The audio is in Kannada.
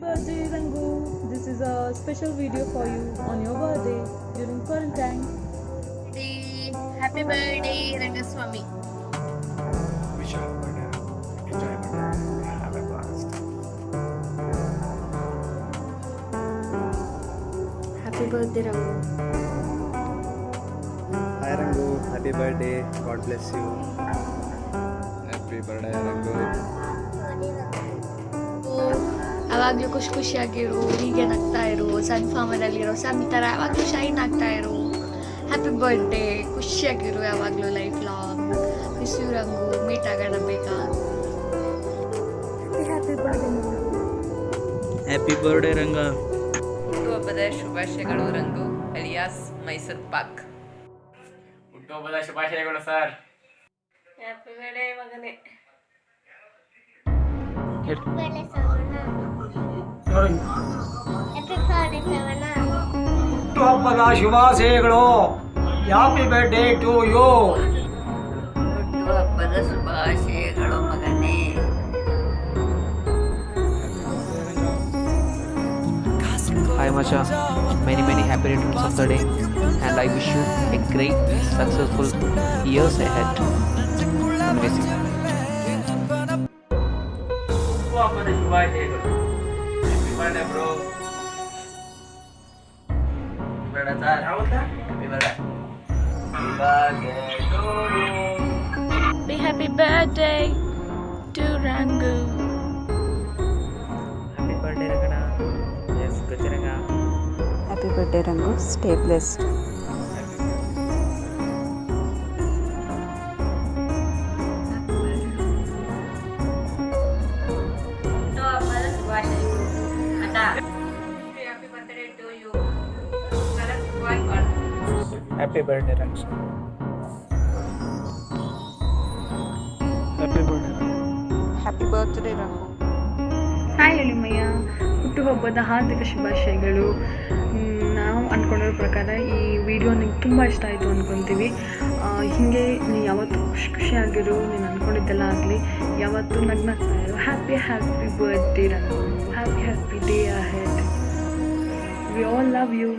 birthday Rangu. This is a special video for you on your birthday during quarantine. Happy birthday, Rangaswamy. Wish you all enjoy birthday. Have a blast. Happy birthday, Rangu. Hi Rangu, happy birthday. God bless you. Happy birthday, Rangu. ಯಾವಾಗಲೂ ಖುಷಿಯಾಗಿರು, ಹೀಗೆ ನಗ್ತಾ ಇರು, ಸನ್ ಫಾರ್ಮಲ್ಲಿರೋ ಸನ್ ಥರ ಯಾವಾಗಲೂ ಶೈನ್ ಆಗ್ತಾ ಇರು. ಹ್ಯಾಪಿ ಬರ್ಡೇ, ಖುಷಿಯಾಗಿರು ಯಾವಾಗಲೂ life long. Miss you Rangu, meet ಆಗೋಣ ಬೇಗ. Happy birthday. Happy birthday Ranga. ಹುಟ್ಟುಹಬ್ಬದ ಶುಭಾಶಯಗಳು ರಂಗು ಅಲಿಯಾಸ್ ಮೈಸೂರು ಪಾಕ್. ಹುಟ್ಟುಹಬ್ಬದ ಶುಭಾಶಯಗಳು ಸರ್. ಹ್ಯಾಪಿ ಬರ್ಡೇ ಮಗನೇ. ಹುಟ್ಟುಹಬ್ಬದ ಶುಭಾಶಯಗಳು. Happy birthday to you. ಹುಟ್ಟುಹಬ್ಬದ ಶುಭಾಶಯಗಳು ಮಗನೇ. Hi Masha, many happy returns of the day, and I wish you a great, successful years ahead. Amazing. ಹುಟ್ಟುಹಬ್ಬದ ಶುಭಾಶಯಗಳು. Happy birthday bro. ಬೇಡ sir. Happy birthday. Happy birthday to Rangu. Happy birthday Rangana. Yes, Gajranga. Happy birthday Rangu, stay blessed. Happy birthday Rangu. Happy birthday. Happy birthday Rangu. Hi ಎಳಿಮಯ್ಯ, ಹುಟ್ಟುಹಬ್ಬದ ಹಾರ್ದಿಕ ಶುಭಾಶಯಗಳು. ನಾವು ಅಂದ್ಕೊಂಡಿರೋ ಪ್ರಕಾರ ಈ ವಿಡಿಯೋ ನಿಂಗೆ ತುಂಬ ಇಷ್ಟ ಆಯಿತು ಅಂದ್ಕೊತೀವಿ. ಹೀಗೆ ನೀನು ಯಾವತ್ತೂ ಖುಷಿಯಾಗಿರು, ನೀನು ಅಂದ್ಕೊಂಡಿದ್ದೆಲ್ಲ ಆಗಲಿ, ಯಾವತ್ತೂ ನಗ್ನಾಗ್ತಾ ಇರು. Happy birthday Rangu. Happy day ahead. We all love you.